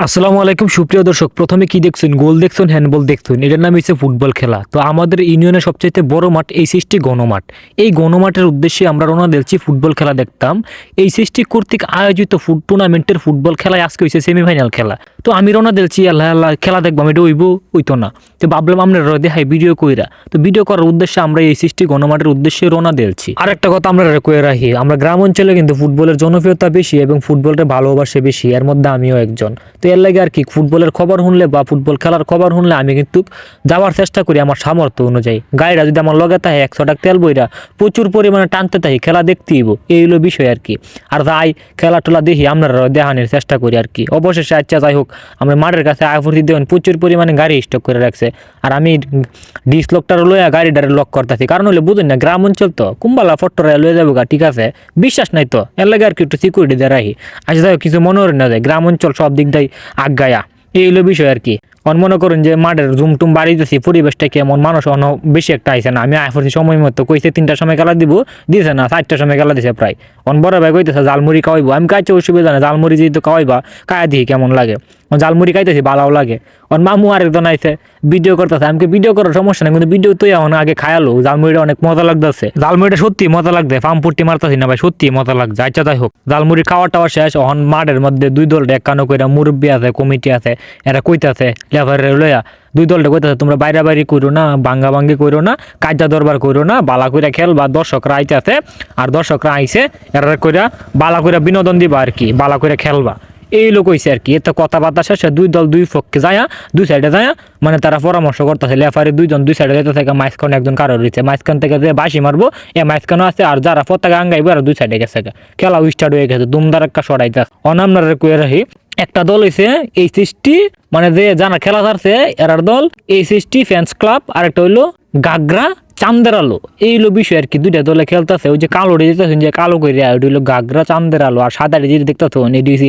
আসসালামু আলাইকুম সুপ্রিয় দর্শক, প্রথমে কি দেখছেন? গোল দেখছেন, হ্যান্ডবল দেখছেন। এটার নাম হচ্ছে ফুটবল খেলা। তো আমাদের ইউনিয়নের সবচাইতে বড় মাঠ এইচএসটি গণমাঠ। এই গণমাঠের উদ্দেশ্যে আমরা রওনা দিয়েছি ফুটবল খেলা দেখতাম। এইচএসটি কর্তৃক আয়োজিত টুর্নামেন্টের ফুটবল খেলায় আজকে হয়েছে সেমিফাইনাল খেলা। তো আমি রওনা দিয়েছি আল্লাহ আল্লাহ খেলা দেখবাম, এটা হইতো না। তো ভাবলাম আমরা দেখাই ভিডিও কইরা। তো ভিডিও করার উদ্দেশ্যে আমরা এইচএসটি গণমাঠের উদ্দেশ্যে রওনা দিয়েছি। আর একটা কথা আমরা কয়ে রাখি, আমরা গ্রাম অঞ্চলে কিন্তু ফুটবলের জনপ্রিয়তা বেশি এবং ফুটবলটা ভালোবাসে বেশি, এর মধ্যে আমিও একজন। তো এর লাগে আর কি ফুটবলের খবর শুনলে বা ফুটবল খেলার খবর শুনলে আমি কিন্তু যাওয়ার চেষ্টা করি আমার সামর্থ্য অনুযায়ী। গাড়িটা যদি আমার লগে থাকে 100 টাকা তেল বইরা প্রচুর পরিমাণে টানতে থাকি, খেলা দেখতেইব, এই হলো বিষয় আর কি। আর যাই খেলা টোলা দেখি আমরা দেখানোর চেষ্টা করি আর কি। অবশেষে আচ্ছা যাই হোক, আমরা মাঠের কাছে আয়ফুর্তি দেবেন প্রচুর পরিমাণে গাড়ি স্টক করে রাখছে। আর আমি ডিস লকটা লইয়া গাড়িটারে লক করতেছি, কারণ হলে বুঝুন না গ্রাম অঞ্চল তো কুম্বালা ফট্টরা লয়ে যাবো গা, ঠিক আছে, বিশ্বাস নাই তো এর লাগে আর কি একটু সিকিউরিটি দিয়ে রাখি। আচ্ছা যাই হোক, কিছু মনে হয় না যায়, গ্রাম অঞ্চল সব দিক দিয়ে আগায়া, এই হলো বিষয় আর কি। মনে করেন যে মাঠের জুমটুম বাড়িতেছি, পরিবেশটা কেমন, মানুষ বেশি একটা আইসে না। আমি আইফুর্তি সময় মতো কইছে 3টার সময় খেলা দিব, দিছে না 4টার সময় খেলা দিছে প্রায়। বড় ভাই কইতেছে জালমুড়ি খাওয়াইবো, আমি কাছে অসুবিধা না, জালমুড়ি যেহেতু খাওয়াইবা কায়া দিই কেমন লাগে। জালমুড়ি খাইতেছি ভালোও লাগে। মামু আরেকজন আইসে ভিডিও করতেছে, আমাকে ভিডিও করার সমস্যা নেই, কিন্তু ভিডিও তো এখন আগে খায়ালো। জালমুড়িটা অনেক মজা লাগতেছে, জালমুড়িটা সত্যি মজা লাগছে, পাম্পুটি মারতাছি না ভাই, সত্যি মজা লাগছে। আচ্ছা যাই হোক, জালমুড়ি খাওয়া টাওয়া শেষ। এখন মাঠের মধ্যে দুই দল একানো করে মুরব্বী আছে, কমিটি আছে, এরা কইতাছে লেভারের লইয়া দুই দলটা কইতাছে তোমরা বাইরা বাইরি করো না, ভাঙ্গা ভাঙ্গি করো না, কাজা দরবার করো না, বালা কইরা খেলবা। দর্শকরা আইতাছে, আর দর্শকরা আইসে এরা কইরা বালা কইরা বিনোদন দিবা আর কি, বালা কইরা খেলবা, এই লোক হয়েছে আর কি। এত কথাবার্তা শেষে দুই দল দুই পক্ষে যায়, দুই সাইডে যায়, মানে তারা পরামর্শ করতেছে। লেফারি দুইজন দুই সাইডে যেতে থাকে, মাঝখানে একজন কারো রয়েছে, মাঝখান থেকে যে বাসি মারবো এ মাঝখানেও আছে, আর যারা পতাকা আঙ্গাইবো আর দুই সাইডে গেছে। খেলা স্টার্ট হয়ে গেছে, দুমদার একটা সরাইতে অনামনারে কুয়ে রাখি। একটা দল হয়েছে এইচএসটি, মানে যে জানা খেলা ছাড়ছে এরার দল এইচএসটি ফ্যান্স ক্লাব, আর একটা হইলো গাগরা চান্দের আলো, এই হলো বিষয় আর কি। দুইটা দলে খেলতেছে। ওই যে কালো দেখতেছেন যে কালো করে, ওইটা হলো গাগরা চান্দের আলো, আর সাদা যেটা দেখতেছেন এটি হচ্ছে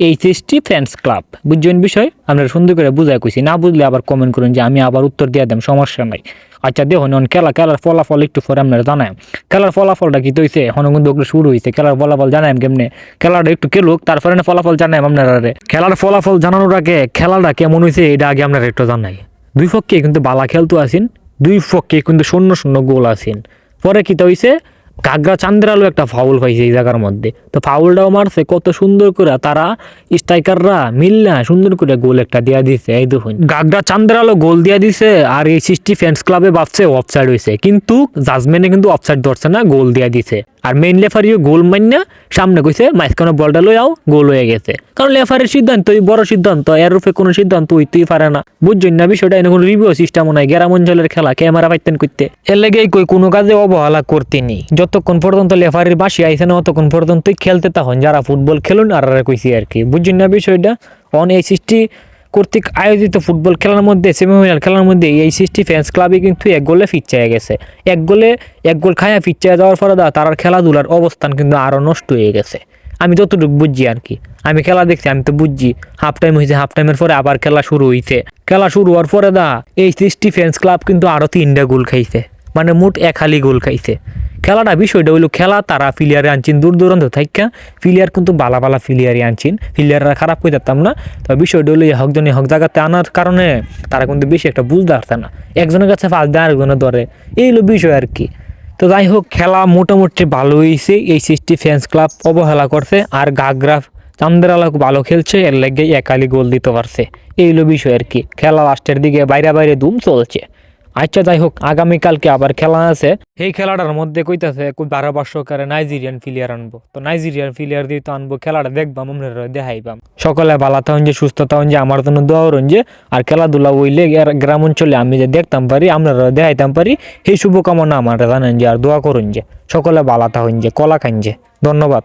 এইচএসটি ফ্যান্স ক্লাব। বুঝছেন বিষয়? আমরা সুন্দর করে বুঝাই কইছি, না বুঝলে আবার কমেন্ট করুন যে আমি আবার উত্তর দিয়ে দেব, সমস্যা নাই। আচ্ছা দেখুন খেলার ফলাফল একটু পরে আপনারা জানাই। খেলার ফলাফলটা কি হয়েছে এখন কিন্তু শুরু হয়েছে, খেলার ফলাফল জানাই কেমনে, খেলাটা একটু খেলুক তারপরে ফলাফল জানাই আপনারা। খেলার ফলাফল জানানোর আগে খেলাটা কেমন হয়েছে এটা আগে আপনারা একটু জানাই। দুই পক্ষে কিন্তু বালা খেলতো আসেন, দুই পক্ষে কিন্তু 0-0 গোল আসেন। পরে কি হয়েছে, গাগরা চান্দের আলো একটা ফাউল পাইছে এই জায়গার মধ্যে। তো ফাউলটাও মারছে কত সুন্দর করে, তারা স্ট্রাইকাররা মিলনা সুন্দর করে গোল একটা দিয়া দিছে। এই দেখুন গাগরা চান্দের আলো গোল দিয়া দিছে, আর এই সিস্টি ফ্যান্স ক্লাবে ভাবছে অফসাইড হয়েছে, কিন্তু জাজমেন্টে কিন্তু অফসাইড ধরছে না, গোল দিয়া দিছে। আর মেইন লেফারিও গোল মাইনা সামনে কইছে মাঝখানে বলটা লই আও, গোল হয়ে গেছে। কারণ লেফারির সিদ্ধান্ত বড় সিদ্ধান্ত, এর রূপে কোনো সিদ্ধান্ত হইতেই পারে না। বুঝছেন না বিষয়টা? এনে কোনো রিভিউ সিস্টেম নাই, গ্রাম অঞ্চলের খেলা ক্যামেরা পাইতেন করতে, এর লেগেই কই কোনো কাজে অবহেলা করতেনি। যতক্ষণ পর্যন্ত লেফারির বাসি আইছে না ততক্ষণ পর্যন্তই খেলতে তখন যারা ফুটবল খেলুন আর কইছি আর কি। বুঝছেন না বিষয়টা? এই সৃষ্টি কর্তৃক আয়োজিত ফুটবল খেলার মধ্যে সেমিফাইনাল খেলার মধ্যে এই সৃষ্টি ফ্যান্স ক্লাবে কিন্তু এক গোলে ফিচ্ছায় গেছে। এক গোল খায়া ফিচ্ছায় যাওয়ার পরে তার খেলাধুলার অবস্থান কিন্তু আরো নষ্ট হয়ে গেছে। আমি যতটুকু বুঝছি আর কি, আমি খেলা দেখছি, আমি তো বুঝছি। হাফ টাইম হয়েছে, হাফ টাইমের পরে আবার খেলা শুরু হয়েছে। খেলা শুরু হওয়ার পরে এই সৃষ্টি ফ্যান্স ক্লাব কিন্তু আরো 3টা গোল খাইছে, মানে মোট 1 গোল খাইছে। খেলাটা বিষয়টা হইলো খেলা তারা প্লেয়ারে আনছেন দূর দূরান্ত থাইকা, প্লেয়ার কিন্তু বালা প্লেয়ারই আনছেন, প্লেয়াররা খারাপ হয়ে যেতাম না। তো বিষয়টা হইলো হকজনে হক জায়গাতে আনার কারণে তারা কিন্তু বেশি একটা বুঝতে পারছে না, একজনের কাছে ফাঁস দেয় আরেকজনের ধরে, এই হলো বিষয় আর কি। তো যাই হোক, খেলা মোটামুটি ভালো হয়েছে। এই সৃষ্টি ফ্যান্স ক্লাব অবহেলা করছে, আর গাগরা চান্দের আলো ভালো খেলছে, এর লেগে 1 গোল দিতে পারছে, এই হলো বিষয় আর কি। খেলা লাস্টের দিকে বাইরে ধুম চলছে। আচ্ছা যাই হোক, আগামীকালকে আবার খেলা আছে। এই খেলাটার মধ্যে কইতাছে 12 করে নাইজেরিয়ান প্লেয়ার আনবো। তো নাইজেরিয়ান প্লেয়ার দিয়ে তো আনবো, খেলাটা দেখবাম, আপনারা দেখাইবাম। সকলে ভালো থাকুন যে, সুস্থ থাকুন যে, আমার জন্য দোয়া করুন যে। আর খেলাধুলা হইলে গ্রাম অঞ্চলে আমি যে দেখতাম পারি, আপনারা দেখাইতাম পারি, সেই শুভকামনা আমার জানেন যে, আর দোয়া করুন যে। সকলে ভালো থাকুন যে, কলা খান যে। ধন্যবাদ।